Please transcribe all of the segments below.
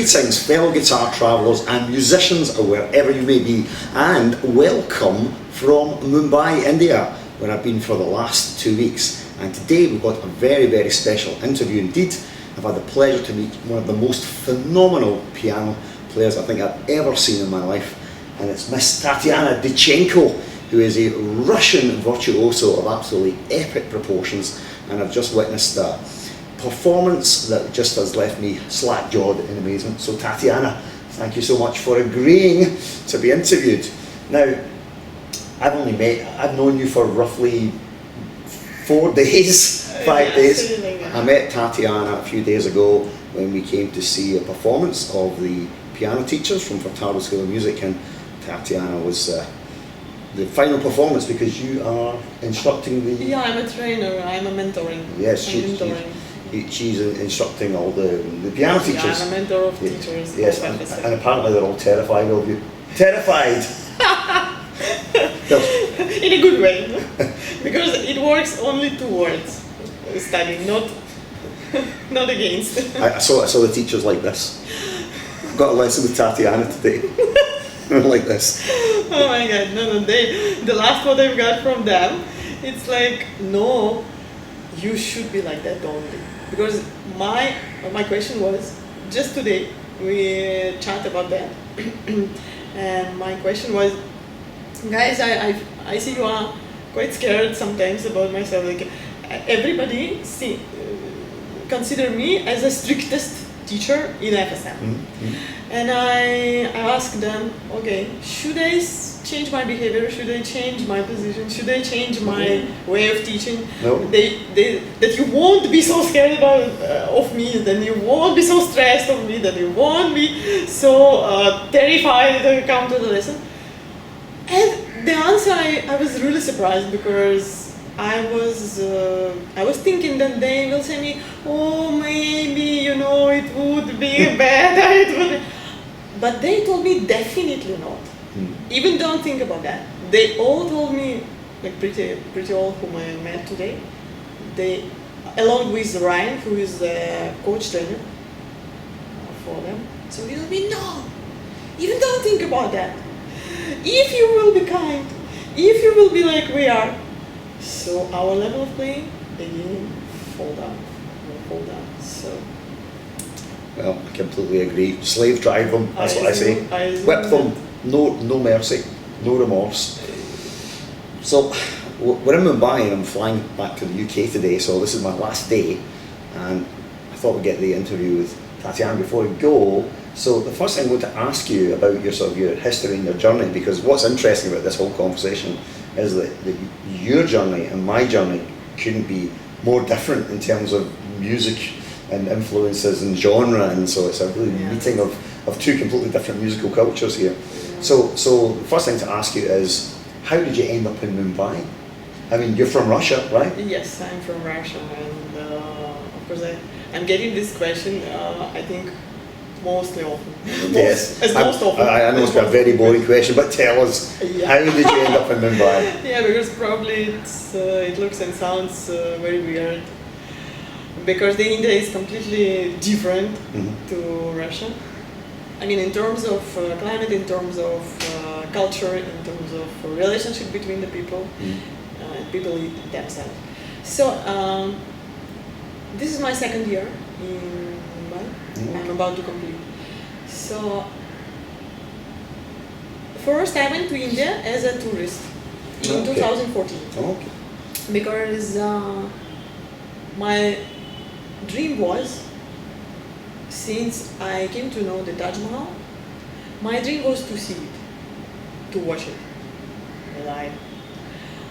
Greetings, fellow guitar travellers and musicians, wherever you may be, and welcome from Mumbai, India, where I've been for the last 2 weeks. And today we've got a very, very special interview indeed. I've had the pleasure to meet one of the most phenomenal piano players I think I've ever seen in my life, and it's Miss Tatyana Dichenko, who is a Russian virtuoso of absolutely epic proportions, and I've just witnessed a performance that just has left me slack-jawed in amazement. So Tatyana, thank you so much for agreeing to be interviewed. Now, I've known you for roughly 4 days, 5 days. I met Tatyana a few days ago when we came to see a performance of the piano teachers from Virtuoso School of Music, and Tatyana was the final performance because you are instructing the... Yeah, I'm a trainer, I'm a mentoring. Yes, she's instructing all the piano teachers. Yeah, I'm a mentor of teachers. Yes, and apparently they're all terrified of you. Terrified! In a good way, because it works only towards studying, not against. I saw the teachers like this. I've got a lesson with Tatyana today. Like this. Oh my god, no, the last one I've got from them, it's like, no, you should be like that only. Because my question was, just today we chat about that, and my question was, guys, I see you are quite scared sometimes about myself. Like everybody consider me as the strictest teacher in FSM. And I asked them, okay, should I change my behavior? Should I change my position? Should I change my way of teaching? No. That you won't be so scared of me, that you won't be so stressed of me, that you won't be so terrified to come to the lesson. And the answer, I was really surprised, because I was thinking that they will say me, oh, maybe, it would be better, but they told me definitely not. Even don't think about that. They all told me, like pretty all whom I met today, they, along with Ryan, who is the coach trainer for them, so he told me, no, even don't think about that. If you will be kind, if you will be like we are, so our level of playing again will fall down. So. Well, I completely agree. Slave drive them, that's what I say. Whip them, no mercy, no remorse. So, we're in Mumbai and I'm flying back to the UK today, so this is my last day, and I thought we'd get the interview with Tatyana before we go. So the first thing I want to ask you about your history and your journey, because what's interesting about this whole conversation is that your journey and my journey couldn't be more different in terms of music and influences and genre, and so it's a really meeting of two completely different musical cultures here. So the first thing to ask you is, how did you end up in Mumbai? I mean, you're from Russia, right? Yes, I'm from Russia, and of course I'm getting this question, I think, mostly often. Yes, most often. I know it's a very boring question, but tell us, how did you end up in Mumbai? Yeah, because probably it looks and sounds very weird, because the India is completely different to Russia. I mean, in terms of climate, in terms of culture, in terms of relationship between the people, people themselves. So this is my second year in Mumbai. I'm about to complete. So first I went to India as a tourist in 2014. Okay. Because my dream was, since I came to know the Taj Mahal, my dream was to see it, to watch it live,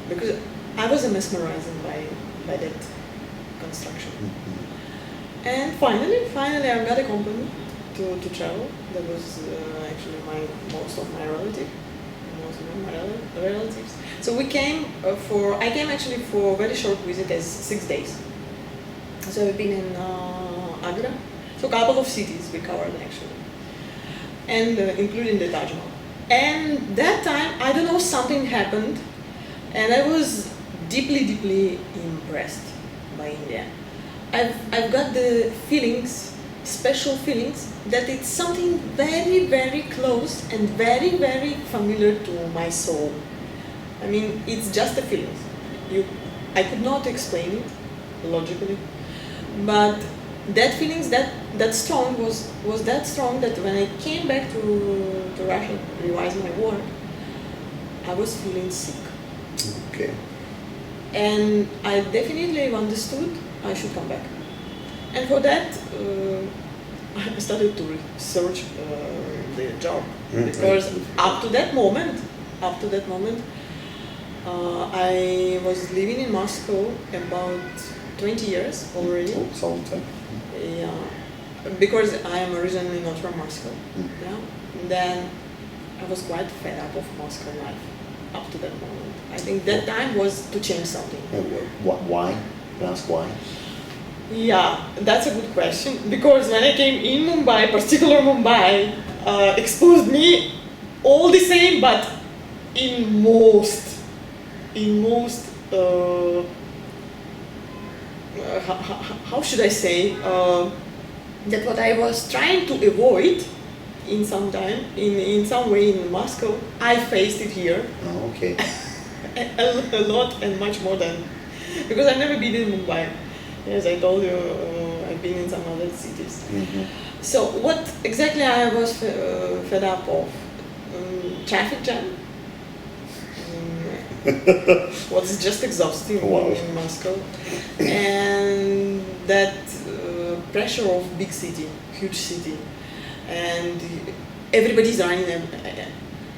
because I was mesmerized by that construction. And finally I got a company to travel. That was actually most of my relatives. So we came I came actually for a very short visit, as 6 days. So we've been in Agra. So a couple of cities we covered actually, and including the Taj Mahal. And that time, I don't know, something happened, and I was deeply impressed by India. I've got the feelings special feelings, that it's something very, very close and very, very familiar to my soul. I mean, it's just a feeling. I could not explain it logically, but that feelings that strong was that strong that when I came back to Russia to revise my work, I was feeling sick. Okay. And I definitely understood I should come back. And for that, I started to research the job, because up to that moment, I was living in Moscow about 20 years already. Oh, it's a long time. Yeah, because I am originally not from Moscow. Yeah, and then I was quite fed up of Moscow life up to that moment. I think that time was to change something. Why? Can I ask why? Yeah, that's a good question. Because when I came in Mumbai, particular Mumbai, exposed me all the same, but in most. How should I say? That what I was trying to avoid in some time, in some way in Moscow, I faced it here. Oh, okay. a lot and much more than, because I've never been in Mumbai. As I told you, I've been in some other cities. Mm-hmm. So what exactly I was fed up of? Traffic jam. Was just exhausting in Moscow, and that pressure of big city, huge city, and everybody's running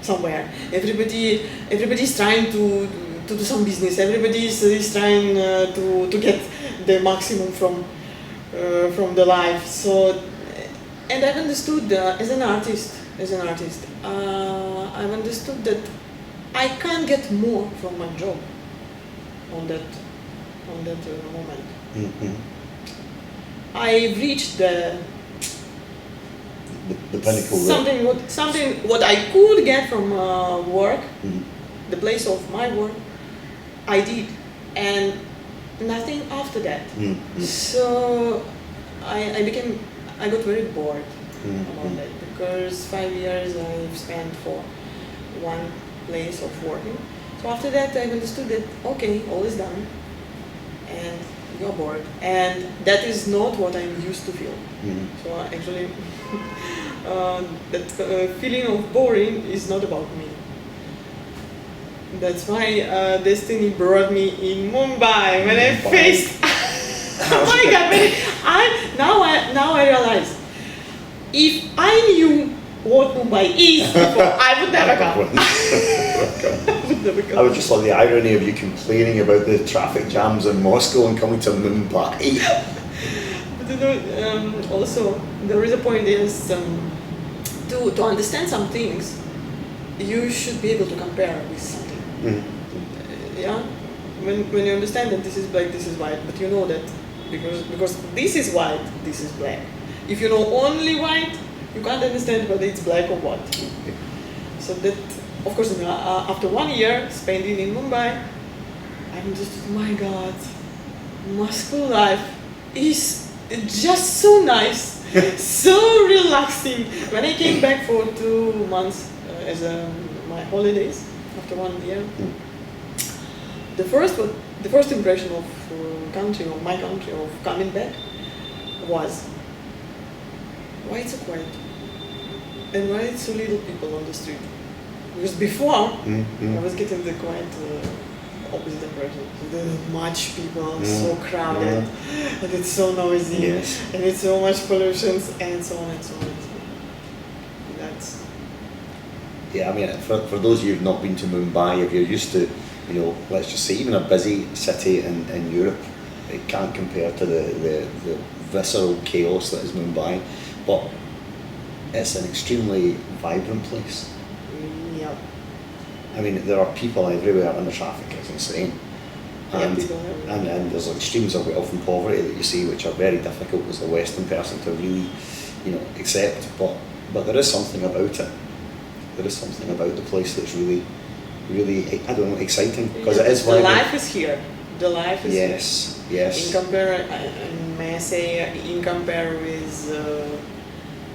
somewhere. Everybody's trying to do some business. Everybody is trying to get the maximum from the life. So, and I've understood as an artist, I've understood that I can't get more from my job on that moment. Mm-hmm. I reached the pinnacle. Something what I could get from work, the place of my work, I did, and nothing after that. Mm-hmm. So I got very bored about that, because 5 years I've spent for one place of working. So after that I understood that okay, all is done, and you're bored, and that is not what I'm used to feel. So actually that feeling of boring is not about me. That's why destiny brought me in Mumbai when I faced oh my god, now I realize, if I knew what Mumbai is before, I would never come. I would just love the irony of you complaining about the traffic jams in Moscow and coming to Mumbai. But you know, also there is a point is to understand some things, you should be able to compare with something. Yeah, when you understand that this is black, this is white, but you know that because this is white, this is black. If you know only white, you can't understand whether it's black or what. So that, of course, after 1 year spending in Mumbai, I'm just, oh my God, Moscow life is just so nice, so relaxing. When I came back for 2 months as my holidays after 1 year, the first impression of my country, of coming back, was why it's so quiet and why it's so little people on the street. Because before I was getting the quite opposite impression. There are much people, so crowded, and it's so noisy, and it's so much pollution, and so on and so on. And so on. That's. Yeah, I mean, for those of you who've not been to Mumbai, if you're used to, you know, let's just say even a busy city in Europe, it can't compare to the visceral chaos that is Mumbai. But it's an extremely vibrant place. Yeah. I mean, there are people everywhere, and the traffic is insane. And there's extremes of wealth and poverty that you see, which are very difficult as a Western person to really, you know, accept. But there is something about it. There is something about the place that's really, I don't know, exciting, because it is the vibrant. life is here. The life is here. Yes. In comparison, my essay in compare with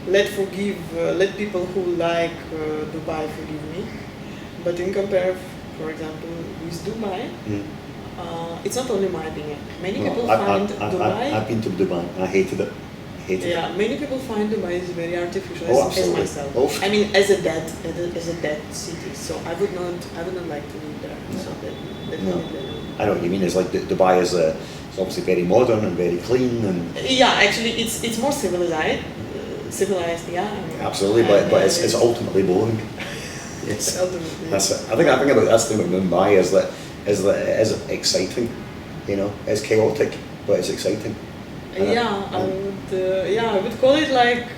let people who like Dubai forgive me, but in compare, for example, with Dubai, it's not only my opinion. Many people find Dubai. I've been to Dubai. I hated it. Many people find Dubai is very artificial, as myself. Oh. I mean, as a dead city. So I would not like to live there. No. So definitely. No. I know what you mean. It's like Dubai is it's obviously very modern and very clean and. Yeah, actually, it's more civilized. Yeah. Absolutely, but it's ultimately boring. Yes. Ultimately. That's it. I think about that's the thing with Mumbai is that it is exciting, you know, it's chaotic, but it's exciting. I would call it like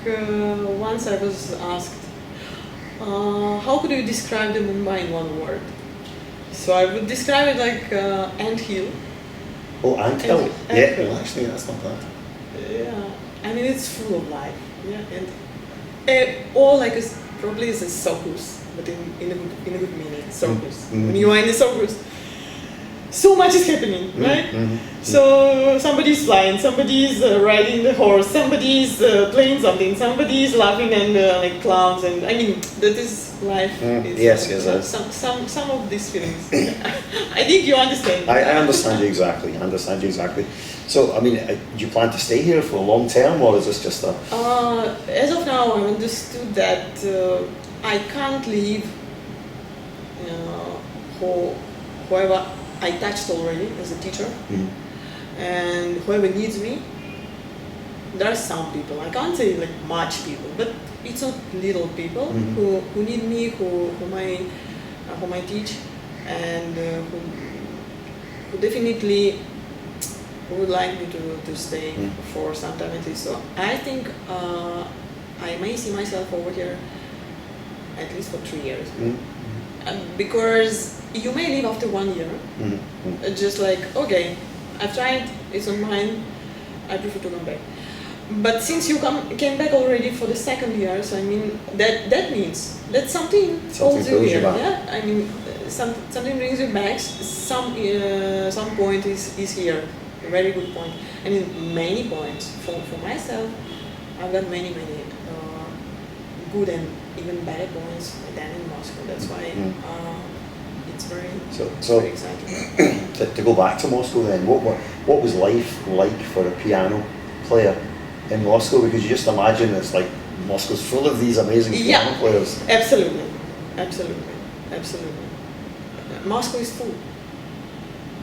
once I was asked, how could you describe the Mumbai in one word? So I would describe it like anthill. Oh, anthill. Yeah, well, actually, that's not bad. Yeah, I mean it's full of life. Yeah, and or like probably it's a circus, but in a good meaning, circus. When you are in a circus, so much is happening, right? So somebody's flying, somebody's riding the horse, somebody's playing something, somebody's laughing and like clowns, and I mean that is life. Yes. Some of these feelings. I think you understand. I understand you exactly. So I mean, do you plan to stay here for a long term, or is this just a? As of now, I understood that I can't leave whoever I touched already as a teacher, and whoever needs me. There are some people, I can't say like much people, but it's not little people who need me, whom I teach, and who definitely would like me to stay for some time at least. So I think I may see myself over here at least for 3 years. Because you may leave after 1 year, just like, okay, I've tried, it's not mine, I prefer to come back. But since you came back already for the second year, so I mean, that means that something holds you here. Yeah, I mean, something brings you back, some point is here, a very good point. I mean, many points. For myself, I've got many good and even better points than in Moscow. That's why it's very exciting. To go back to Moscow then, what was life like for a piano player in Moscow? Because you just imagine it's like Moscow's full of these amazing piano players. Absolutely. Moscow is full.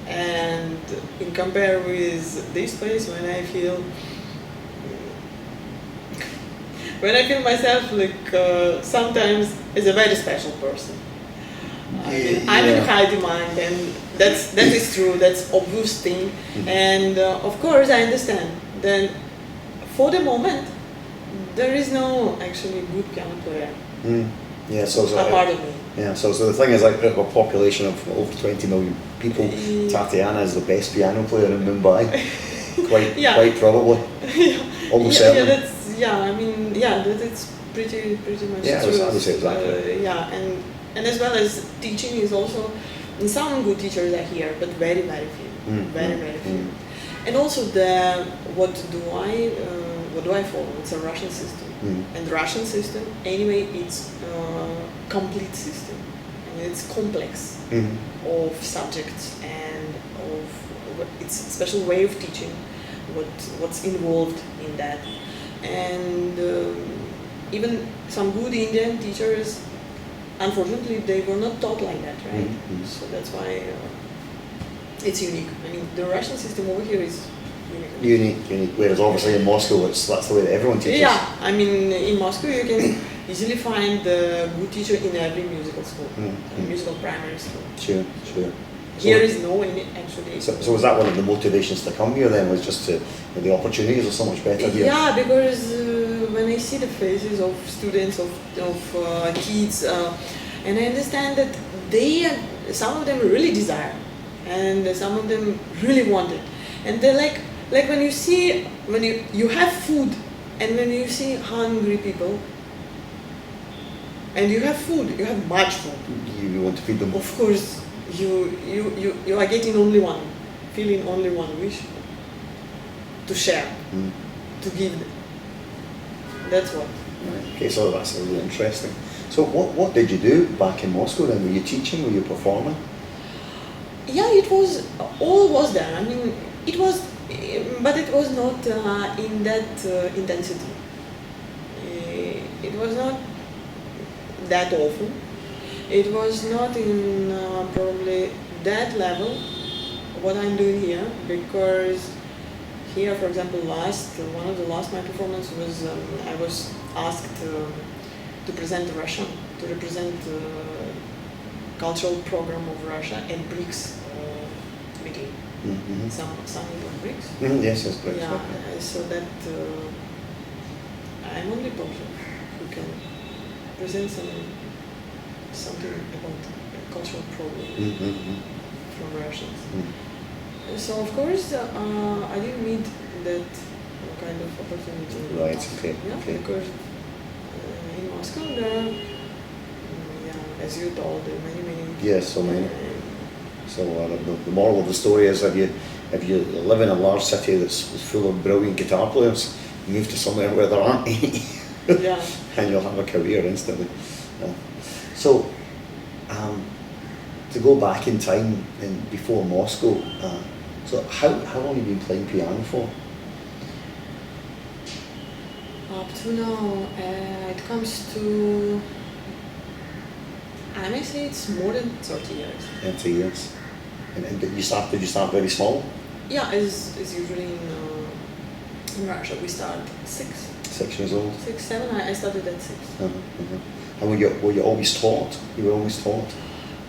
And in compare with this place, when I feel myself like sometimes as a very special person. I'm in high demand, and that is true. That's obvious thing, and of course I understand. Then, for the moment, there is no actually good piano player. Apart of me. Yeah. So the thing is, like, a population of over 20 million people, Tatyana is the best piano player in Mumbai. Quite probably. Almost certainly. That's pretty much true. I would say exactly. And as well as teaching is also, some good teachers are here, but very few, very few. And also what do I follow? It's a Russian system, and the Russian system anyway it's a complete system, and it's complex of subjects and of it's a special way of teaching, what's involved in that. And even some good Indian teachers, unfortunately, they were not taught like that, right? So that's why it's unique. I mean, the Russian system over here is unique. Whereas obviously in Moscow, that's the way that everyone teaches. Yeah, I mean, in Moscow you can easily find a good teacher in every musical school, musical primary school. Sure. Here is no one actually. So was that one of the motivations to come here then? Was just the opportunities are so much better here? Yeah, because when I see the faces of students, of kids, and I understand that some of them really desire, and some of them really want it, and they're like when you have food, and when you see hungry people, and you have food, you have much food. You want to feed them. Of course. You are getting feeling only one wish, to share, to give. That's what. Right. Okay, so that's really interesting. So what did you do back in Moscow then? Were you teaching? Were you performing? Yeah, it was all was there. I mean, it was, but it was not in that intensity. It was not that often. It was not in probably that level what I'm doing here, because here, for example, one of the last my performance was I was asked to present Russia, to represent the cultural program of Russia at BRICS meeting. Some of BRICS. Yes, BRICS. Yeah, so that I'm only person who can present something about a cultural program from Russians. So of course I didn't meet that kind of opportunity. Right. Okay. Yeah, okay. because in Moscow there are, as you told, there are many. Yes, so many. So the moral of the story is if you live in a large city that's full of brilliant guitar players, move to somewhere where there aren't any. Yeah. And you'll have a career instantly. So, to go back in time and before Moscow, so how long have you been playing piano for? Up to now, it comes to, I may say it's more than 30 years. 30 years. And did you start very small? Yeah, as usually in Russia, we start 6. 6 years old? 6, 7, I started at 6. And were you always taught? You were always taught?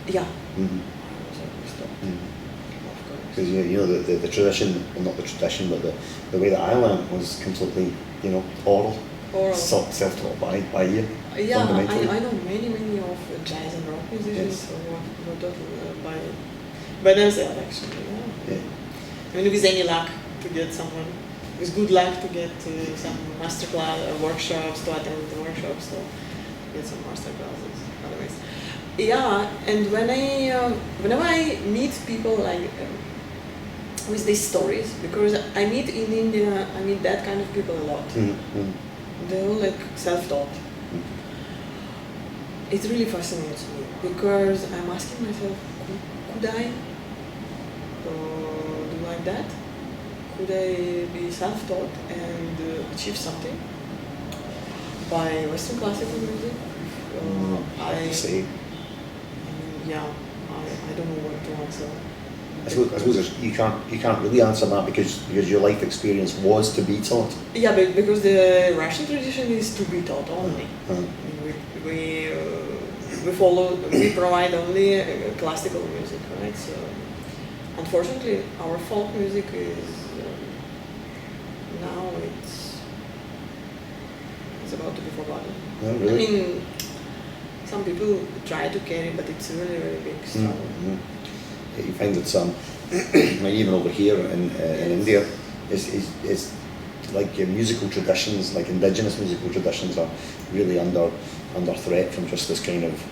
Yeah. I was always taught. Of course. Because you know the tradition, well not the tradition, but the way that I learned was completely, oral. Self-taught by you. Yeah, I know many of jazz and rock musicians who were taught by themselves actually. Yeah. I mean, with any luck to get someone, with good luck to get some master class workshops, to attend the workshops, to get some master classes. Otherwise, yeah. And whenever I meet people like with these stories, because I meet in India, I meet that kind of people a lot. They're all like self-taught. It really fascinates me because I'm asking myself, could I do like that? Could I be self-taught and achieve something by Western classical music? I see. I don't know what to answer. I suppose you can't really answer that because your life experience was to be taught. Yeah, but because the Russian tradition is to be taught only. We provide only classical music, right? So unfortunately, our folk music is now it's about to be forgotten. Oh, really? I mean, some people try to carry, but it's really really big struggle. You find that even over here in India, is like musical traditions, like indigenous musical traditions, are really under threat from just this kind of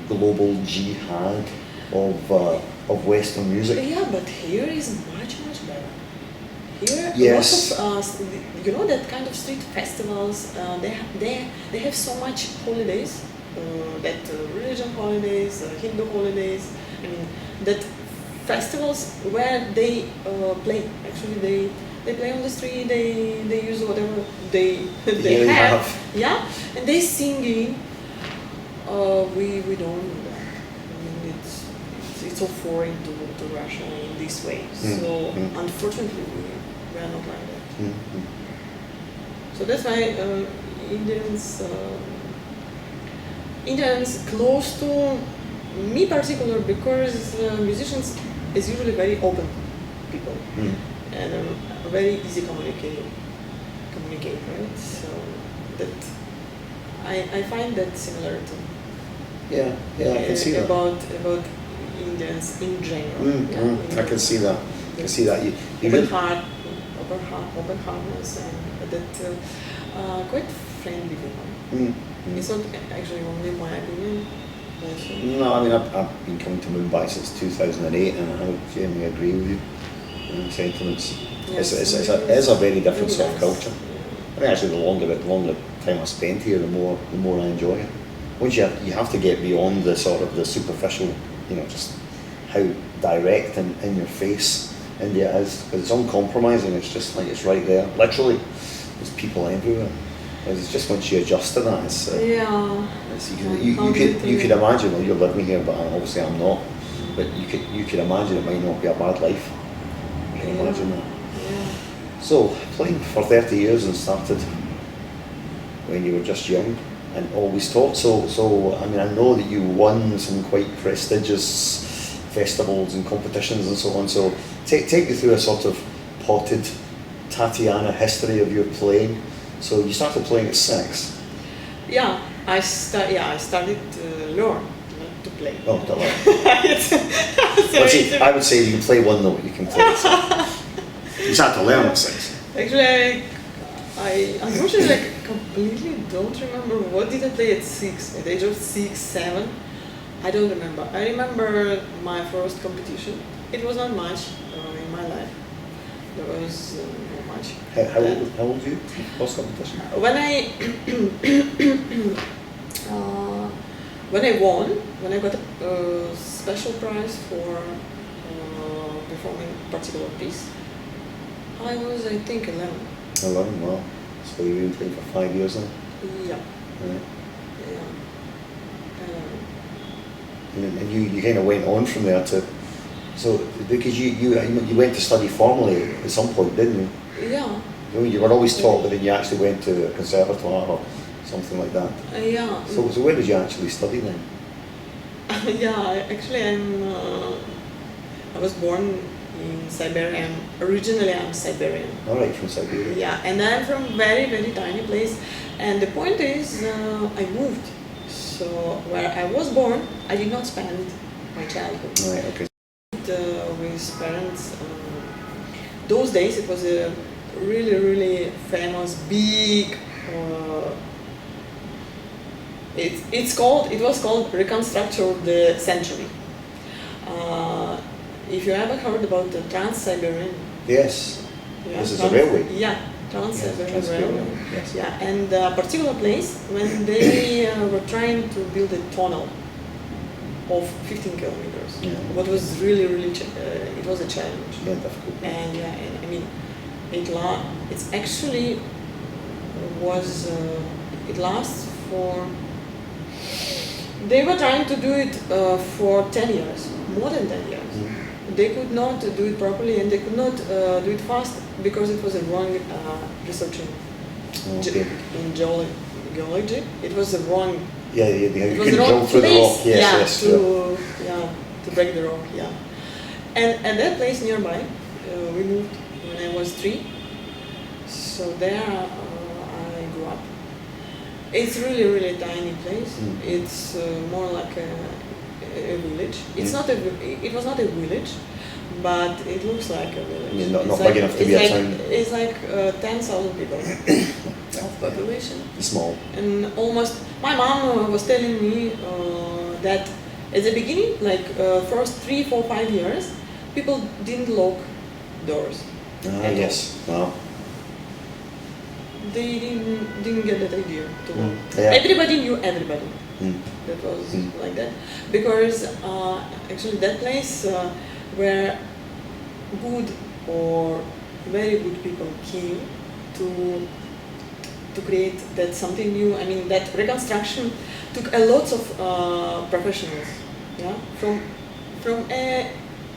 global jihad of Western music. Yeah, but here is much better. Here, yes. Lots of that kind of street festivals. They have so much holidays, that religion holidays, Hindu holidays. I mean that. Festivals where they play. Actually, they play on the street. They use whatever they have. Yeah, and they singing. We don't do that. I mean, it's so foreign to Russia in this way. So unfortunately, we are not like that. So that's why Indians close to me particular, because musicians is usually very open people and very easy communicate, right? So that I find that similarity. Yeah, I can see that. About Indians in general. I can see that. I can see that. Open heartness, and that quite friendly people. It's not actually only my opinion. No, I mean I've been coming to Mumbai since 2008, and I generally agree with you. sentiments. Yes. It's a very different Really sort of nice. culture. I mean, actually, the longer time I spend here, the more I enjoy it. Once you have to get beyond the sort of the superficial, just how direct and in your face India is, because it's uncompromising. It's just like it's right there, literally. There's people everywhere. It's just once you adjust to that, it's, you could imagine. Well, you're living here, but obviously I'm not. But you could imagine it might not be a bad life. You can imagine that. Yeah. So, playing for 30 years and started when you were just young and always taught. So I mean, I know that you won some quite prestigious festivals and competitions and so on. So, take me through a sort of potted Tatyana history of your playing. So, you started playing at 6. Yeah, I started to learn, not to play. Oh, to learn. So I would say you can play one note, you can play at 6. You had to learn at 6. Actually, I unfortunately completely don't remember what did I play at 6, at the age of 6, 7. I don't remember. I remember my first competition. It was not much in my life. There was not much. How old were you? First competition? When I won, when I got a special prize for performing a particular piece, I was, I think, 11. 11, wow. So you've been playing for 5 years now? Yeah. Right. Yeah. And you kind of went on from there to, so because you went to study formally at some point, didn't you? Yeah. You were always taught, but then you actually went to a conservatoire or something like that. Yeah. So where did you actually study then? Yeah, actually I was born in Siberia. Originally I'm Siberian. All right, from Siberia. Yeah, and I'm from very, very tiny place. And the point is, I moved. So where I was born, I did not spend my childhood. Right, okay. With parents, those days it was a really, really famous, big. It was called Reconstruction of the Century. If you ever heard about the Trans-Siberian. Yes. This is a railway. Yeah, Trans-Siberian Railway. Yes. Yeah, and a particular place when they were trying to build a tunnel of 15 kilometers. Yeah. What was really, really, it was a challenge. Yeah, difficult. And yeah, and I mean, it's actually was it lasts for. They were trying to do it for 10 years, more than 10 years. Mm. They could not do it properly, and they could not do it fast because it was a wrong research in geology. It was a wrong. Yeah, you It was couldn't the wrong drill through the rock. place. Yes, To break the rock. Yeah, and that place nearby, we moved when I was 3. So there I grew up. It's really, really tiny place. Mm. It's more like a village. It's not a. It was not a village, but it looks like a village. Yeah, not like, big enough to be a town. It's like 10,000 people of population. Small. And almost, my mom was telling me that at the beginning, like first 3, 4, 5 years, people didn't lock doors. Yes. Wow. They didn't get that idea to lock. Yeah. Everybody knew everybody. Mm. That was like that because actually that place where good or very good people came to create that something new. I mean, that reconstruction took a lot of professionals, yeah, from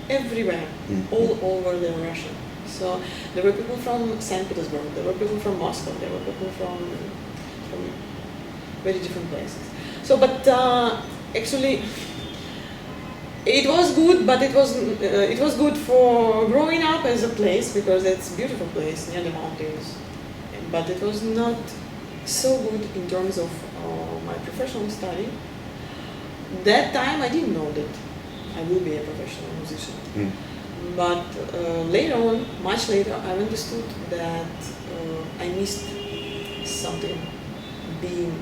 everywhere, all over the Russia. So there were people from St. Petersburg, there were people from Moscow, there were people from very different places. So, but actually, it was good, but it was good for growing up as a place because it's a beautiful place near the mountains. But it was not so good in terms of my professional study. That time I didn't know that I will be a professional musician. Mm. But later on, much later, I understood that I missed something being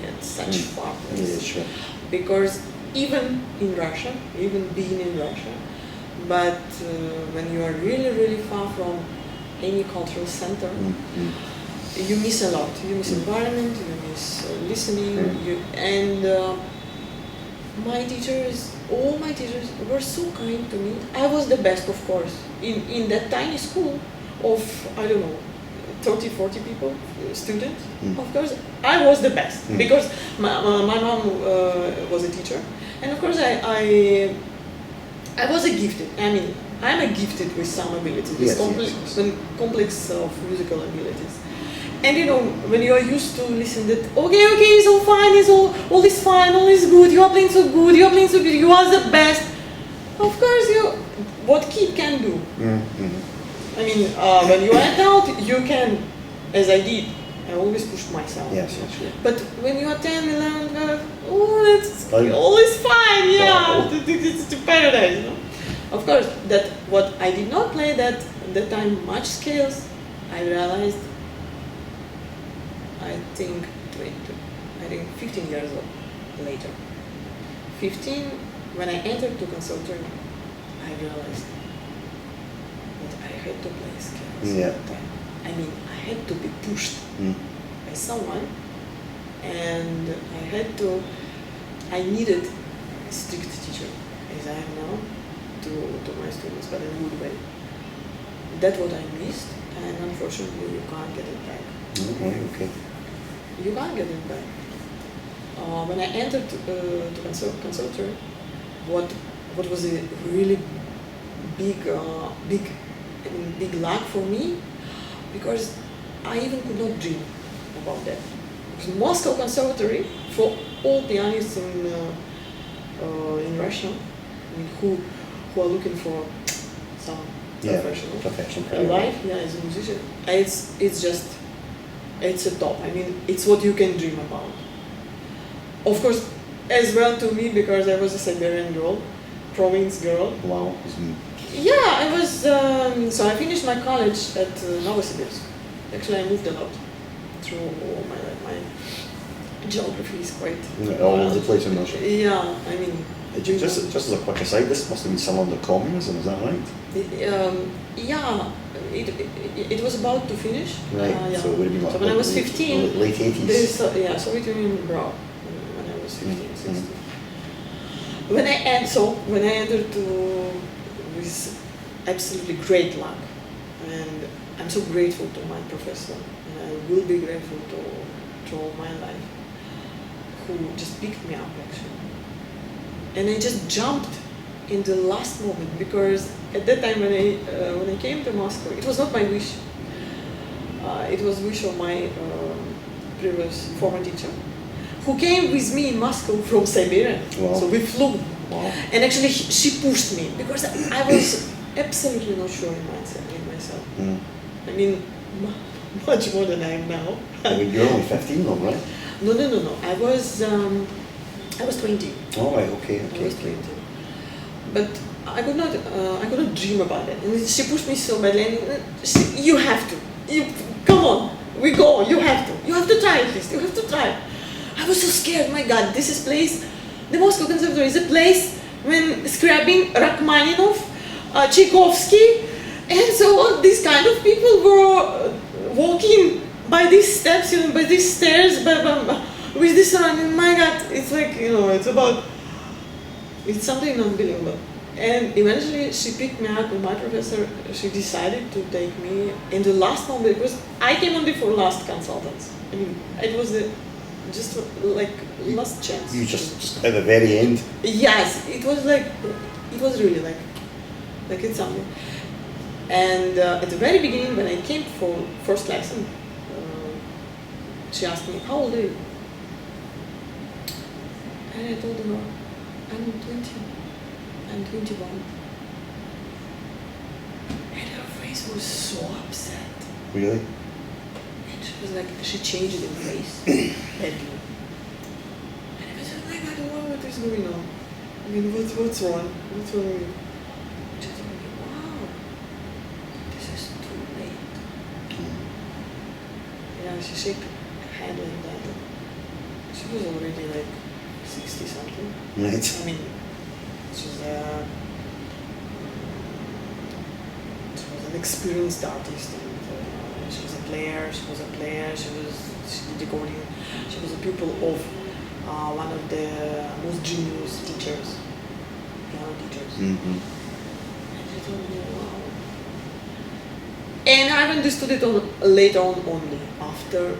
at such far place. Yeah, sure. Because even in Russia, even being in Russia, But when you are really, really far from any cultural center, you miss a lot. You miss environment, you miss listening, my teachers, all my teachers were so kind to me. I was the best, of course. In that tiny school of, I don't know, 30, 40 people, students, of course, I was the best. Because my mom was a teacher. And of course, I was a gifted. I mean, I'm a gifted with some abilities, complex of musical abilities. And you know, when you are used to listen that, okay, it's all fine, all is fine, all is good, you are playing so good, you are playing so good, you are the best. Of course, what kid can do? I mean, when you are an adult, you can, as I did, I always pushed myself. Yes. But when you are 10, 11, 12, all is fine, yeah, it's the paradise. You know? Of course, that what I did not play that time much scales, I realized, I think 15 years later. 15, when I entered to conservatory, I realized that I had to play scales that time. I mean, I had to be pushed by someone, and I needed a strict teacher, as I am now, to my students, but in a good way. That's what I missed, and unfortunately you can't get it back. Okay. You can't get it back. When I entered to conservatory, what was a really big luck for me, because I even could not dream about that. Because Moscow Conservatory, for all pianists in Russia, I mean, who are looking for some professional life, as a musician, it's a top. I mean, it's what you can dream about. Of course, as well to me, because I was a Siberian girl, province girl. Wow. Yeah, I was, so I finished my college at Novosibirsk. Actually, I moved a lot through all my life. My geography is quite... all over the place in Russia. Yeah, I mean... Just as a quick aside, this must have been some under communism, is that right? Yeah, it was about to finish. Right, yeah. so it would have been like when I was 15... Late 80s? Soviet Union broke when I was 15, 16. When I entered with absolutely great luck, and I'm so grateful to my professor, and I will be grateful to all my life, who just picked me up actually. And I just jumped in the last moment, because at that time when I came to Moscow, it was not my wish. It was wish of my previous former teacher, who came with me in Moscow from Siberia. Wow. So we flew. Wow. And actually she pushed me, because I was absolutely not sure in myself. I mean, much more than I am now. You're only 15 though, right? No. I was 20. Oh, right, okay. I was 20. But I could not dream about it. And she pushed me so badly, and you have to. Come on, we go, you have to try at least, you have to try. I was so scared, my God, this is place, the Moscow Conservatory is a place when Scriabin, Rachmaninoff, Tchaikovsky, and so on, these kind of people were walking by these steps, by these stairs, with this surrounding. My God, it's like, it's something unbelievable. And eventually she picked me up with my professor. She decided to take me in the last moment, because I came only for last consultants. I mean, it was just like last chance. You just at the very end? Yes, it was really like it's something. And at the very beginning, when I came for first lesson, she asked me, how old are you? And I told her, I'm 20. I'm 21. And her face was so upset. Really? And she was like, she changed in face badly. And I was like, I don't know what is going on. I mean, what's wrong? What's wrong with you? And she told me, wow, this is too late. Yeah, she shook her head like that. She was already like 60 something. Right. I mean, she's experienced artist, and she was a player. She did recording. She was a pupil of one of the most genius teachers, piano teachers. Mm-hmm. And I thought, wow. And I understood it later on only, after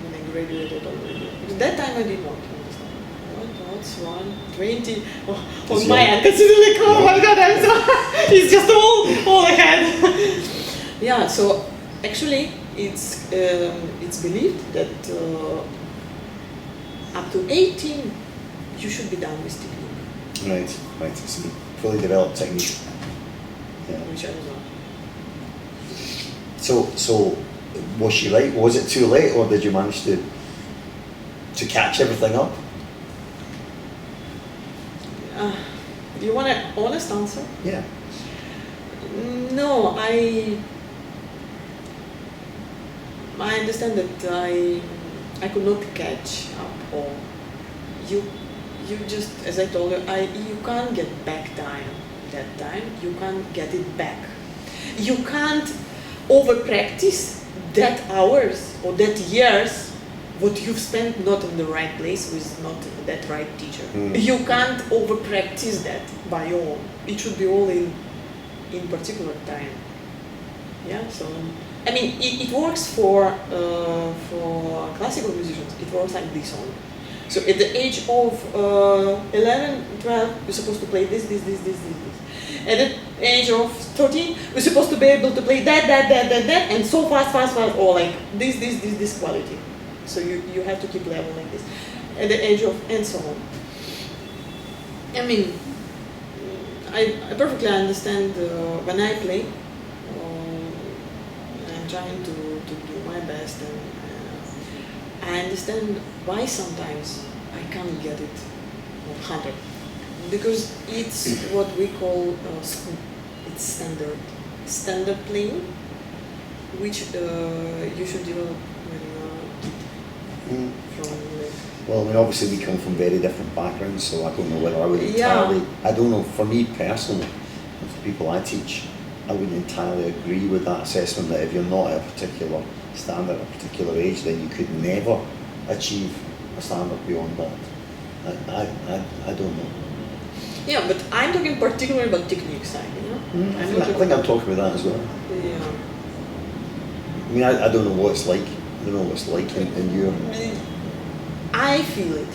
when I graduated already. At that time I did not understand. What's 120? On my end, consider like, oh my god, I'm so it's just all ahead. Yeah, so actually it's believed that up to 18 you should be done with technique. Right. So fully developed technique. Yeah. Which I was not. So was she right? Was it too late, or did you manage to catch everything up? You want an honest answer? Yeah. No, I understand that I could not catch up, or you just, as I told you, you can't get back time. That time you can't get it back. You can't over practice that hours or that years what you've spent not in the right place with not that right teacher. You can't over practice that by your own. It should be all in particular time. Yeah, so I mean it works for classical musicians. It works like this only. So at the age of 11, 12, you're supposed to play this. At the age of 13, you're supposed to be able to play that, and so fast, or like this quality. So you have to keep level like this. At the age of, and so on. I mean, I perfectly understand when I play, I'm trying to do my best, and I understand why sometimes I can't get it 100, because it's what we call school. It's standard playing, which you should develop when from like. Well, I mean, obviously we come from very different backgrounds, so I don't know whether I would entirely. I don't know. For me personally, and for people I teach, I wouldn't entirely agree with that assessment that if you're not at a particular standard at a particular age, then you could never achieve a standard beyond that. I don't know. Yeah, but I'm talking particularly about technique side, you know? I think I'm talking about that as well. Yeah. I mean, I don't know what it's like. I don't know what it's like in your... I feel it.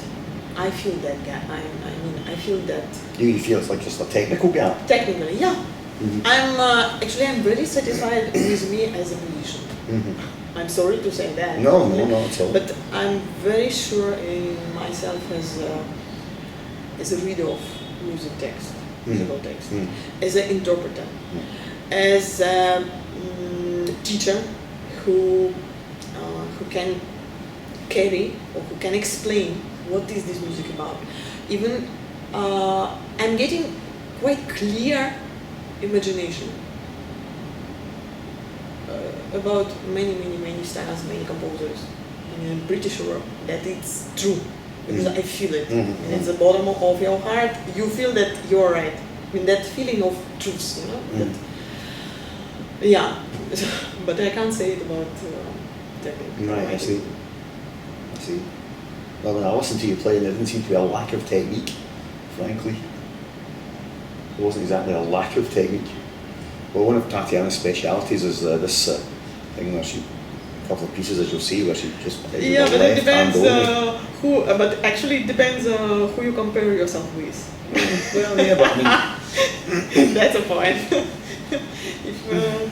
I feel that gap. I mean, I feel that... You feel it's like just a technical gap? Technically, yeah. Mm-hmm. I'm very satisfied with me as a musician. Mm-hmm. I'm sorry to say that. No, not at all. But I'm very sure in myself as a reader of music text, musical text, as an interpreter, as a teacher who can carry or who can explain what is this music about. Even I'm getting quite clear imagination about many styles, many composers, and I'm pretty sure that it's true because I feel it. And at the bottom of your heart, you feel that you're right. I mean, that feeling of truth, you know. That, yeah, but I can't say it about technique. Right, I see. Well, when I listened to you play, there didn't seem to be a lack of technique, frankly. There wasn't exactly a lack of technique. Well, one of Tatyana's specialities is this thing where a couple of pieces, as you'll see, where she just plays with but the it left depends hand who. But actually, it depends who you compare yourself with. Well, yeah, but I mean, that's a point.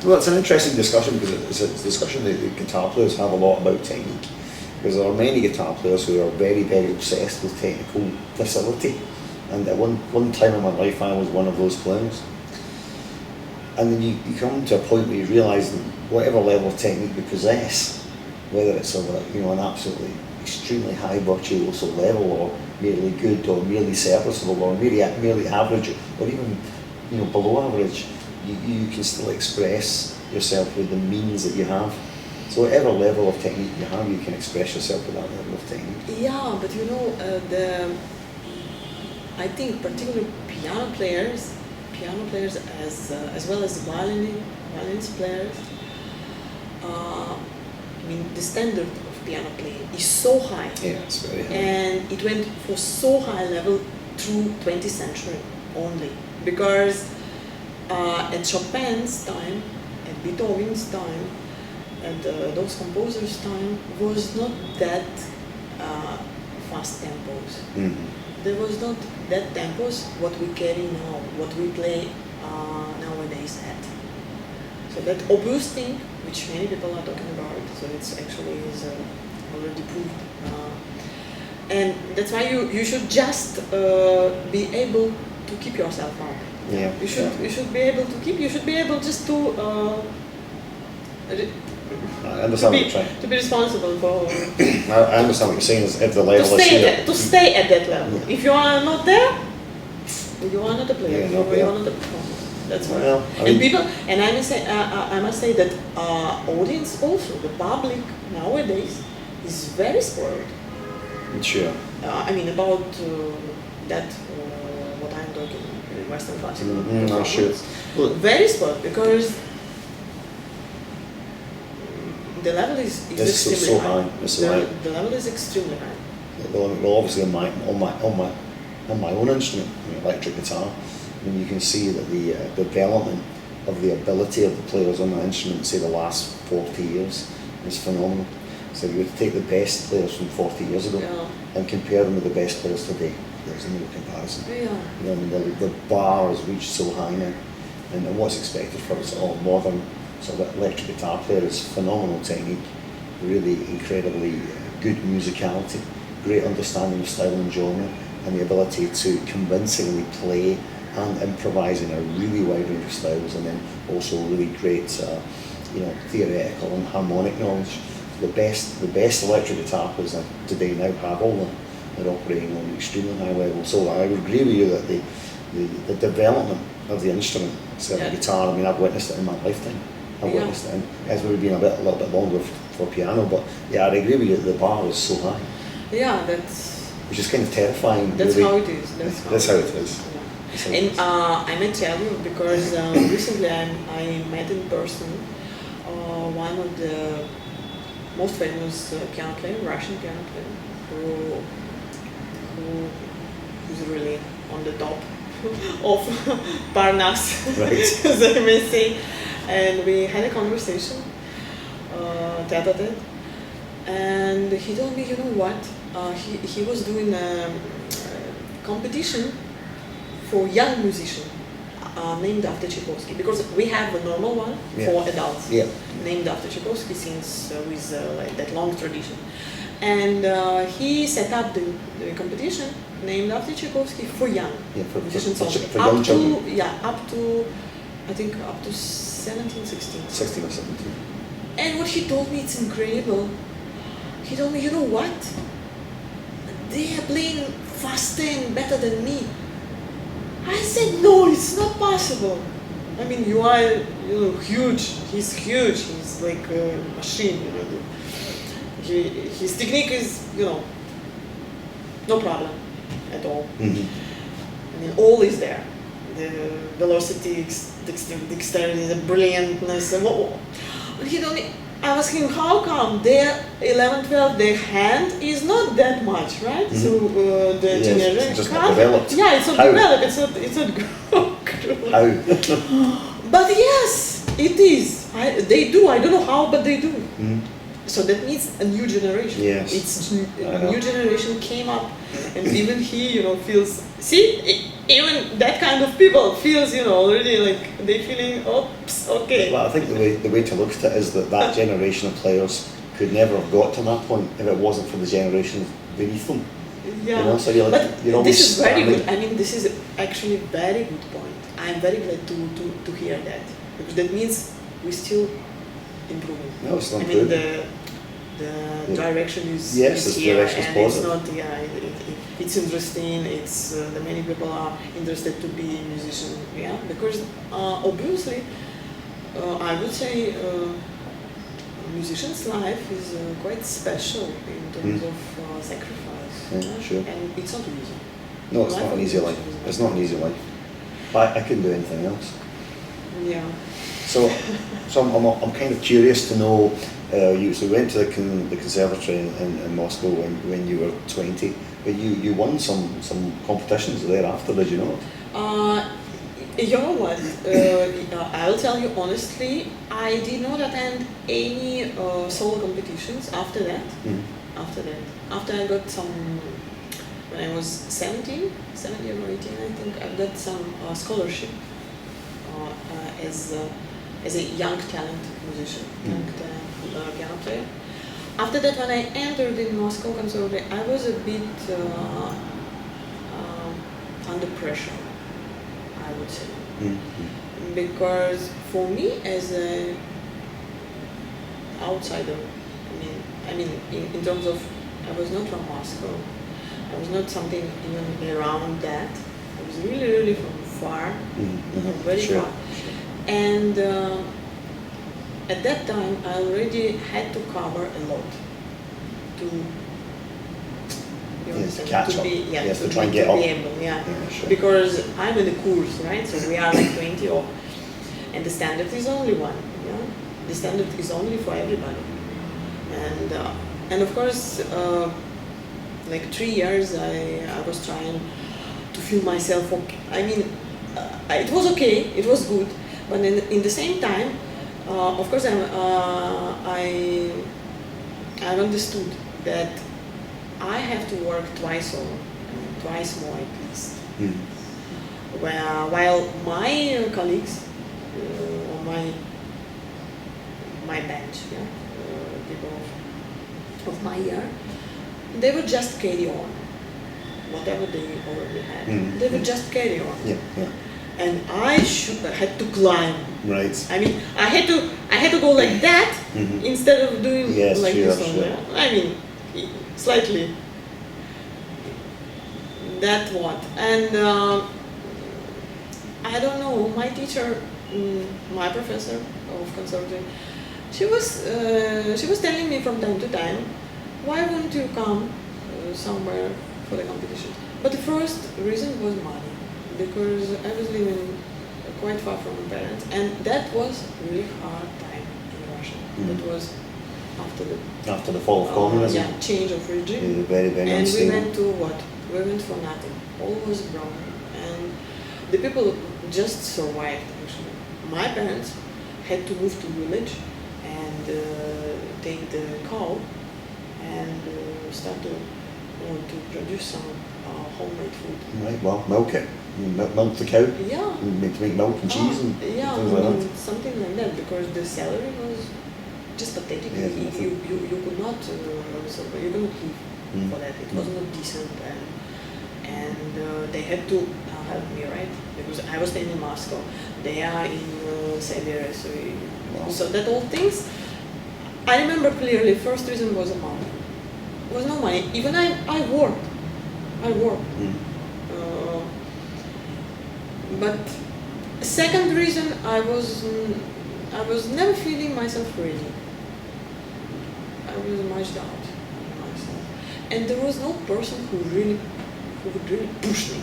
well, it's an interesting discussion because it's a discussion that the guitar players have a lot about technique. Because there are many guitar players who are very, very obsessed with technical facility, and at one time in my life, I was one of those clowns. And then you come to a point where you realise that whatever level of technique you possess, whether it's an absolutely extremely high virtuoso level, or merely good, or merely serviceable, or merely average, or even below average, you can still express yourself with the means that you have. So whatever level of technique you have, you can express yourself with that level of technique. Yeah, but I think particularly piano players piano players as well as violinist players. I mean, the standard of piano playing is so high. Yeah, it's very high. And it went for so high level through 20th century only. Because at Chopin's time, at Beethoven's time, and those composers' time was not that fast tempos. Mm-hmm. There was not that tempos what we carry now, what we play nowadays at. So that obvious thing, which many people are talking about, so it's actually is already proved. And that's why you should just be able to keep yourself up. Yeah. You should be able to keep. You should be able just to. I understand what you're trying. To be responsible for. I understand what you're saying. Is if the level is here. To stay at that level. Yeah. If you are not there, you are not a player. Yeah, you are not a performer. That's why. Well, I mean, and people, and I must say that audience also, the public nowadays is very spoiled. Sure. I mean about that what I'm talking Western classical. No, sure. Well, very spoiled because the level is extremely so high. high. The level is extremely high. Well, obviously on my own instrument, electric guitar, I mean, you can see that the development of the ability of the players on the instrument, say the last 40 years, is phenomenal. So you would take the best players from 40 years ago and compare them with the best players today. There's no comparison. Yeah. You know, I mean, the bar has reached so high now, and what's expected for us all modern sort of electric guitar player is phenomenal technique, really incredibly good musicality, great understanding of style and genre, and the ability to convincingly play and improvise in a really wide range of styles, and then also really great, theoretical and harmonic knowledge. The best electric guitar players today now have all that. They're operating on an extremely high level. So I would agree with you that the development of the instrument, certainly guitar, I mean, I've witnessed it in my lifetime. I've witnessed it, and as we've been a little bit longer for piano, but yeah, I agree with you that the bar is so high. Yeah, that's. Which is kind of terrifying. That's really. how it is. That's how it is. Yeah. And I may tell you because recently I met in person one of the most famous piano player, Russian piano player, who's really on the top of Parnas, right. as I may say. And we had a conversation, tete-a-tete, and he told me, you know what, he was doing a competition for young musicians named after Tchaikovsky, because we have a normal one for adults named after Tchaikovsky since with like that long tradition. And he set up the competition named after Tchaikovsky for young musicians only. For young children. Up to, I think, up to 17, 16. 16 or 17. And what he told me, it's incredible. He told me, you know what? They are playing faster and better than me. I said, no, it's not possible. I mean, you are, huge. He's huge. He's like a machine, His technique is, no problem at all. Mm-hmm. I mean, all is there. The velocity, dexterity, the brilliantness. But he told me, I asked him, how come their 11, 12, their hand is not that much, right? Mm-hmm. So the teenager it's just not developed. Yeah, it's not How? developed. It's not grown. How? But yes, it is. They do. I don't know how, but they do. Mm-hmm. So that means a new generation. Yes. It's a new generation came up, and even he, feels. See, even that kind of people feels, already like they feeling, oops, okay. Well, I think the way to look at it is that generation of players could never have got to that point if it wasn't for the generation beneath them. Yeah. So but you're this is very standing. good. I mean, this is actually a very good point. I'm very glad to hear that, because that means we're still improving. No, it's not I mean, good. the direction is the here, direction is and positive. it's not. It's interesting. It's the many people are interested to be a musician. Yeah, because obviously, I would say a musician's life is quite special in terms of sacrifice. Yeah, sure. And it's not easy. No, it's not an easy life. It's not an easy life. I couldn't do anything else. Yeah. So I'm kind of curious to know. You went to the conservatory in Moscow when you were 20, but you won some competitions thereafter. Did you know? You know what? I'll tell you honestly, I did not attend any solo competitions after that. After I got some, when I was 17 or 18, I think I got some scholarship as a young talent musician, young talent piano player. After that, when I entered in Moscow Conservatory, I was a bit under pressure, I would say. Because for me, as an outsider, I mean, in terms of, I was not from Moscow. I was not something even around that. I was really from far, very far. And at that time, I already had to cover a lot to catch up. To try and get up. Be able, because I'm in the course, right? So we are like 20, and the standard is only one. The standard is only for everybody, and of course, like 3 years, I was trying to feel myself okay. I mean, it was okay, it was good, but in the same time, of course, I understood that I have to work twice more at least. While my colleagues on my bench, people of my year, they would just carry on whatever they already had. They would just carry on. And I had to climb. Right. I mean, I had to go like that instead of doing like this. I mean, slightly. That what? And I don't know. My teacher, my professor of conservatory, she was telling me from time to time, why won't you come somewhere for the competition? But the first reason was money, because I was living quite far from my parents, and that was a really hard time in Russia. That was after the fall of communism. Change of regime. Very, very and unstable. We went to what? We went for nothing. All was broken, and the people just survived. Actually, my parents had to move to village and take the cow and start to produce some homemade food. Right. Well, milk it. Milk the cow. Yeah. To make milk and cheese and things like that. Something like that, because the salary was just pathetic. You could not you couldn't live for that. It was not decent, and they had to help me, right? Because I was staying in Moscow. They are in Siberia, so that all things. I remember clearly. First reason was money. Was no money. Even I worked. But second reason, I was never feeling myself ready. I was much doubt in myself, and there was no person who would really push me.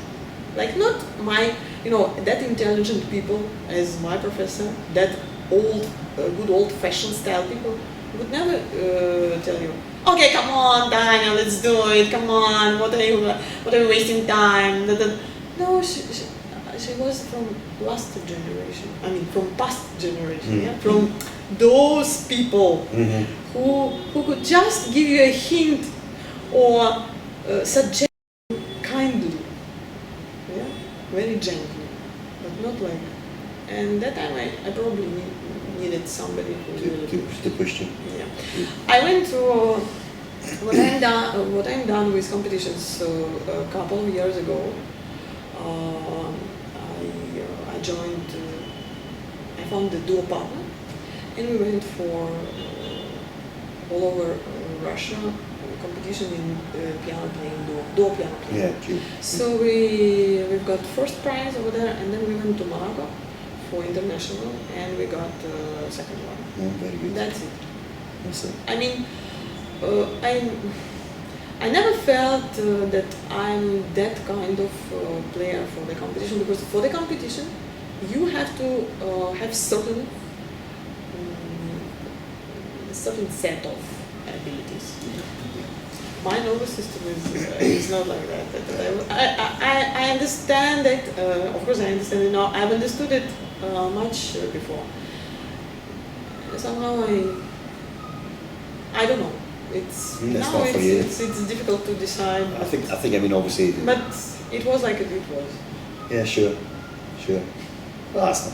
Like not my, that intelligent people as my professor, that good old-fashioned style people would never tell you, okay, come on, Tanya, let's do it. Come on, what are you wasting time? No, she was from last generation. I mean, from past generation. From those people who could just give you a hint or suggest kindly, very gently, but not like. And that time I probably needed somebody who to push you. I went through what I'm done with competitions. A couple of years ago, I joined. I found a duo partner, and we went for all over Russia competition in piano playing, duo piano playing. So we've got first prize over there, and then we went to Monaco for international, and we got second one. Very good. That's it. That's it. I mean, I never felt that I'm that kind of player for the competition, because for the competition you have to have certain set of abilities. My nervous system is not like that. I understand that, of course I understand it now, I've understood it much before. Somehow I don't know. It's now it's difficult to decide. I think I mean obviously. But it was like it was. Yeah, sure. Well, that's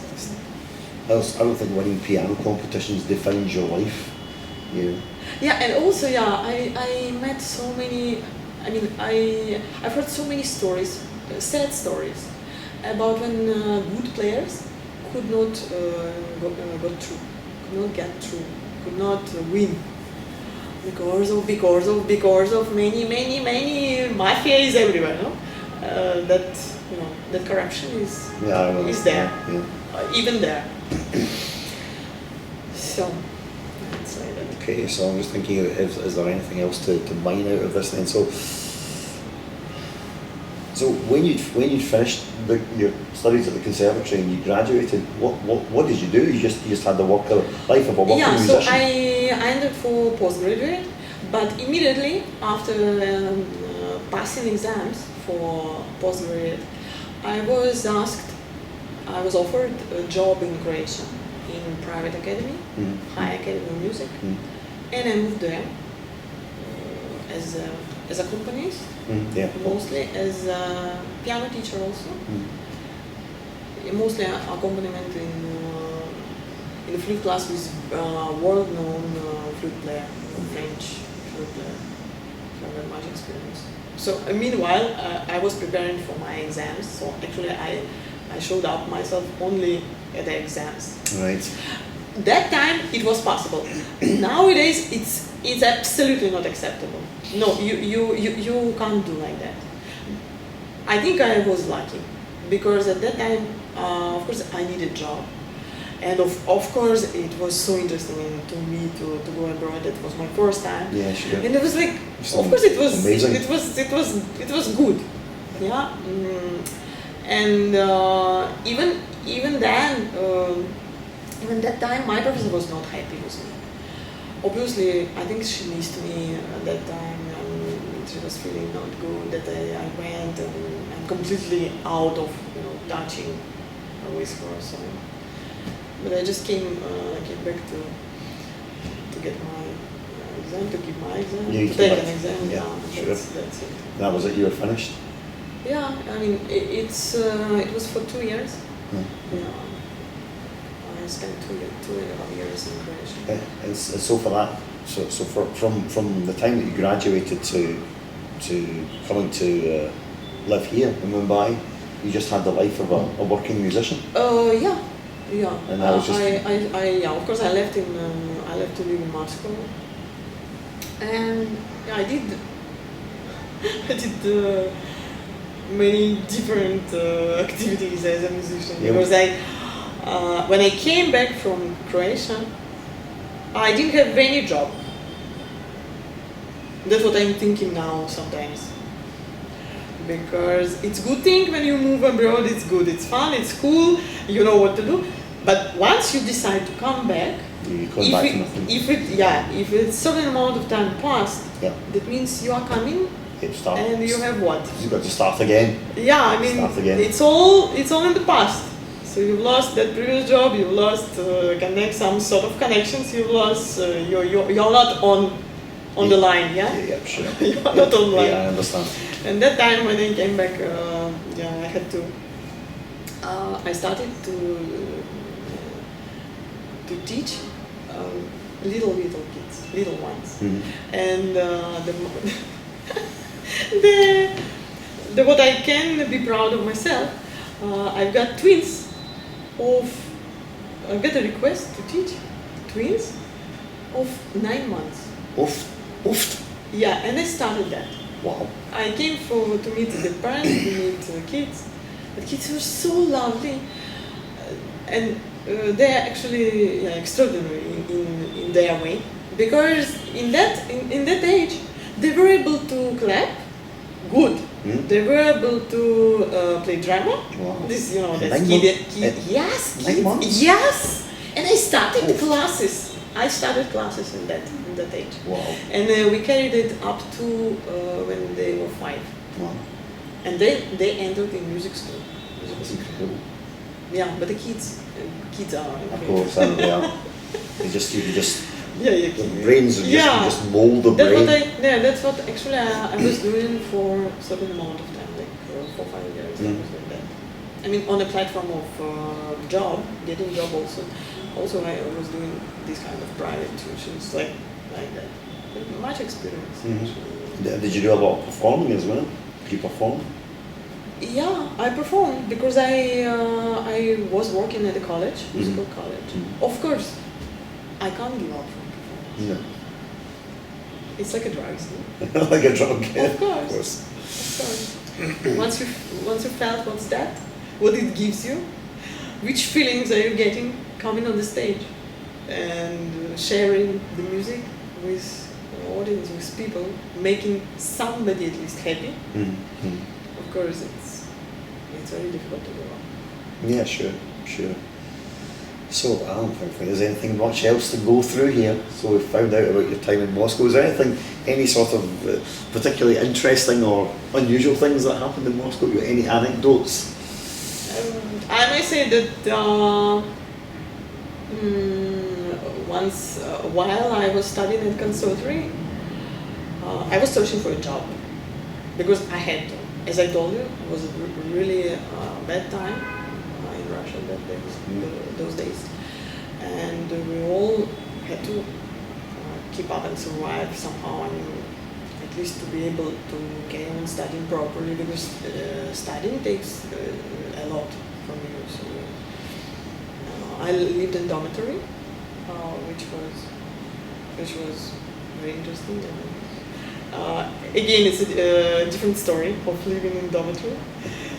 not. I don't think winning piano competitions defines your life. Yeah, and also I met so many. I mean, I've heard so many stories, sad stories, about when good players could not get through, could not win. Because of many mafia is everywhere, no? That corruption is there, even there. So let's say that. Okay, so I'm just thinking, is there anything else to mine out of this then? So when you finished your studies at the conservatory and you graduated, what did you do? You just had the life of a working musician? So I ended for postgraduate, but immediately after passing exams for postgraduate, I was offered a job in Croatia in private academy, High Academy of Music, and I moved there as a accompanist, mostly as a piano teacher also. Mostly accompaniment in the flute class with world-known flute player, French flute player. So very much experience. So meanwhile, I was preparing for my exams. So actually, I showed up myself only at the exams. Right. That time it was possible. Nowadays, it's absolutely not acceptable. No, you can't do like that. I think I was lucky, because at that time, of course, I needed a job, and of course, it was so interesting to me to go abroad. It was my first time. Yeah, sure. And it was like, of course, it was amazing. It was good. Yeah, and even then. Even that time, my professor was not happy with me. Obviously, I think she missed me at that time, and she was feeling not good that I went and I'm completely out of touching with her. So, but I just came back to get my exam, to give my exam, to take an exam. Yeah, sure. That's it. That was it. You were finished. Yeah, I mean it was for 2 years. Yeah. I spent 2.5 years in Croatia. And so for that, from the time that you graduated to coming to live here in Mumbai, you just had the life of a working musician. Yeah. And that was just. Of course, I left to live in Moscow, and I did many different activities as a musician, because when I came back from Croatia, I didn't have any job. That's what I'm thinking now sometimes. Because it's a good thing when you move abroad, it's good, it's fun, it's cool, you know what to do. But once you decide to come back, if it's certain amount of time passed, that means you are coming and you have what? You've got to start again. Yeah, I mean, it's all in the past. So you've lost that previous job, you've lost some sort of connections, you've lost, you're not on the line, yeah? Yeah, sure. You're not on the line. Yeah, I understand. And that time when I came back, I had to, I started to teach little kids, little ones. And what I can be proud of myself, I've got twins. I got a request to teach twins of 9 months. Oof. Yeah, and I started that. Wow. I came to meet the parents, to meet the kids. The kids were so lovely, and they're actually extraordinary in their way. Because in that age, They were able to clap, good. They were able to play drama. Wow. This, you know, that's 9 kid. months? Yes, 9 months? yes. And I started classes. I started classes in that age. Wow. And we carried it up to when they were 5. Wow. And then they entered in music school. That's incredible. Yeah, but the kids are. Of course, and they are. You just Yeah, the brains are just mold the brain. That's what actually I was doing for a certain amount of time, like 4 or 5 years. I was doing that. I mean, on a platform of job, getting job also. Also, I was doing this kind of private tuitions, like that. Much experience. Actually. Did you do a lot of performing as well? Did you perform? Yeah, I performed because I was working at the college, musical college. Of course, I can't give up from performance. No. It's like a drug, isn't it? Like a drug. Of course. Once you felt what's that, what it gives you, which feelings are you getting coming on the stage, and sharing the music with the audience, with people, making somebody at least happy. Of course, it's very difficult to go on. Yeah, sure. So I don't think there's anything much else to go through here. So we've found out about your time in Moscow. Is there any sort of particularly interesting or unusual things that happened in Moscow? Any anecdotes? I may say that once, while I was studying at conservatory, I was searching for a job because I had to. As I told you, it was a really bad time in Russia those days, and we all had to keep up and survive somehow, and at least to be able to carry on studying properly, because studying takes a lot from you. So I lived in dormitory, which was very interesting. Again, it's a different story of living in dormitory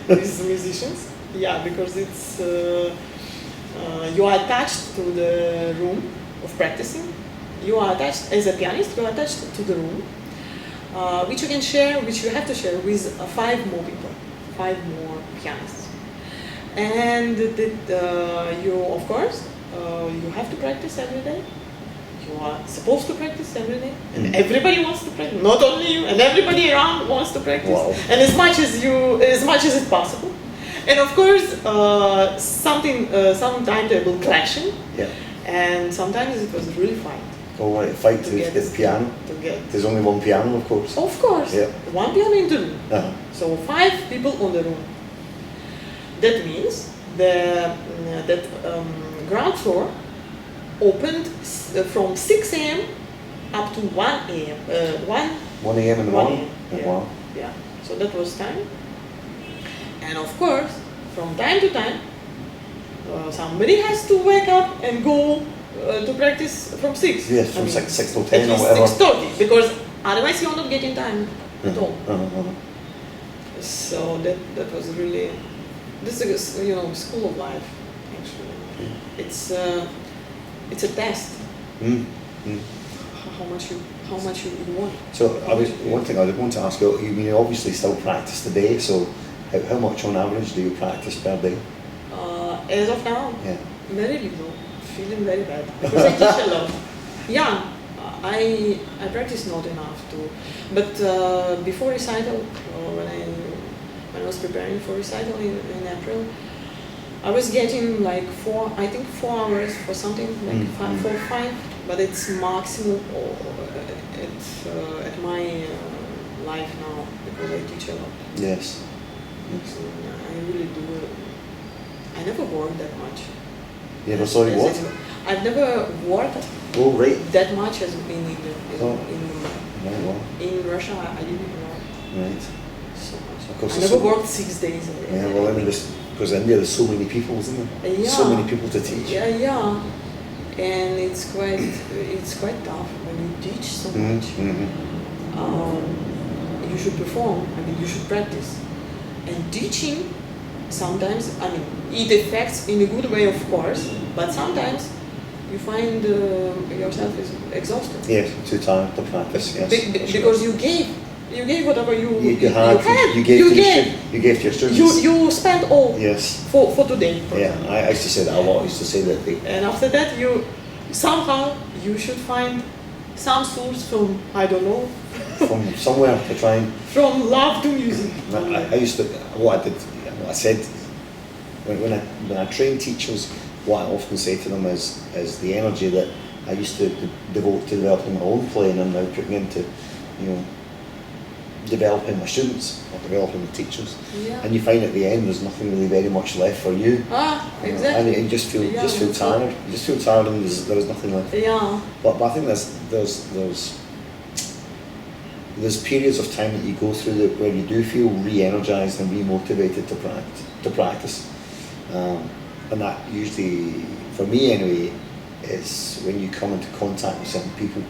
with musicians. Yeah, because it's you are attached to the room of practicing. You are attached as a pianist. You are attached to the room, which you can share, which you have to share with 5 more people, 5 more pianists. And you, of course, you have to practice every day. You are supposed to practice every day, and everybody wants to practice. Not only you, and everybody around wants to practice. Wow. And as much as it's possible. And of course, some timetable clashing. Yeah. And sometimes it was really fight. Oh, right, fight to get the piano. There's only one piano, of course. Of course. Yeah. One piano in the room. Uh-huh. So 5 people on the room. That means that ground floor opened from 6 a.m. up to 1 a.m. 1 a.m. in the morning? Yeah. Wow. Yeah. So that was time. And of course, from time to time, somebody has to wake up and go to practice from 6. Yes, from 6 till 10 at or least whatever. 6:30, because otherwise you're not getting time at all. So that was really, this is, school of life, actually. It's a test. How much you want. So one thing I would want to ask you, you obviously still practice today, so how much on average do you practice per day? As of now, Yeah. very little. Feeling very bad because I teach a lot. Yeah, I practice not enough to. But before recital, when I was preparing for recital in April, I was getting like 4 hours for something like 4 or 5. But it's maximum at my life now, because I teach a lot. Yes. So I really do. I never worked that much. You never saw what? I've never worked that much as in England. In Russia, I didn't work so much. I never worked 6 days. Yeah, well, I mean, because in India there's so many people, isn't there? Yeah. So many people to teach. Yeah. And it's quite tough when you teach so much. You should perform. You should practice. And teaching, sometimes, it affects in a good way, of course, but sometimes you find yourself is exhausted. Yes, too tired to practice. Yes, Because you gave whatever you had. had. You gave to your students. You spent all. Yes. For today. Yeah, I used to say that a lot. I used to say that. And after that, you somehow you should find some source from, I don't know, from somewhere to try and. From love to music. I used to, what I said, when I train teachers, what I often say to them is the energy that I used to devote to developing my own playing, and now putting into, developing my students or developing the teachers. Yeah. And you find at the end there's nothing really very much left for you. Exactly. And you just feel tired. You just feel tired, and there is nothing left. Yeah. But I think there's periods of time that you go through where you do feel re-energized and re-motivated to practice. And that usually, for me anyway, is when you come into contact with certain people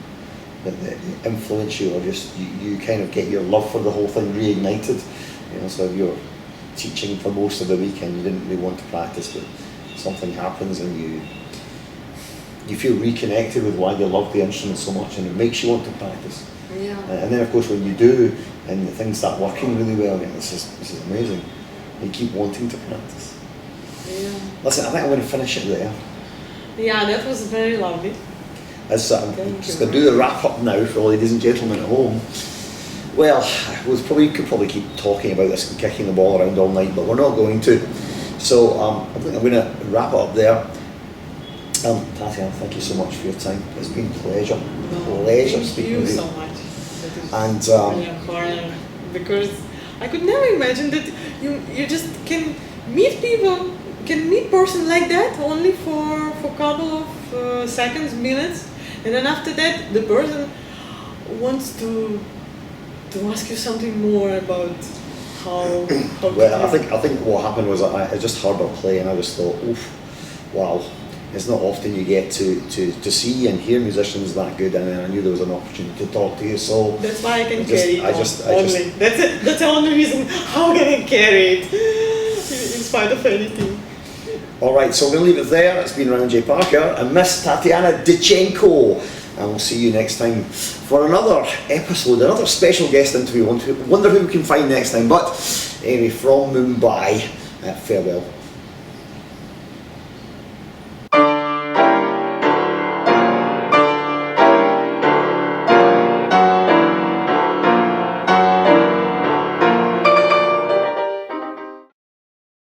that influence you, or just you kind of get your love for the whole thing reignited. So if you're teaching for most of the weekend, you didn't really want to practice, but something happens and you feel reconnected with why you love the instrument so much, and it makes you want to practice. Yeah. And then of course when you do, and things start working really well, this is amazing. You keep wanting to practice. Yeah. Listen, I think I'm going to finish it there. Yeah, that was very lovely. I'm just going to do the wrap up now for ladies and gentlemen at home. Well, we could probably keep talking about this and kicking the ball around all night, but we're not going to. So I think I'm going to wrap it up there. Tatyana, thank you so much for your time. It's been a pleasure. Pleasure speaking with you. Thank you so much. And really an honor, because I could never imagine that you just can meet people, can meet person like that only for a couple of seconds, minutes, and then after that the person wants to ask you something more about how. Well, I think what happened was I just heard her play and I just thought, oof, wow. It's not often you get to see and hear musicians that good, and I knew there was an opportunity to talk to you. So that's why I can carry it. That's the only reason how can I carry it in spite of anything. All right, so we're going to leave it there. It's been Ryan J. Parker and Miss Tatyana Dichenko, and we'll see you next time for another episode, another special guest interview. Wonder who we can find next time. But anyway, from Mumbai, farewell.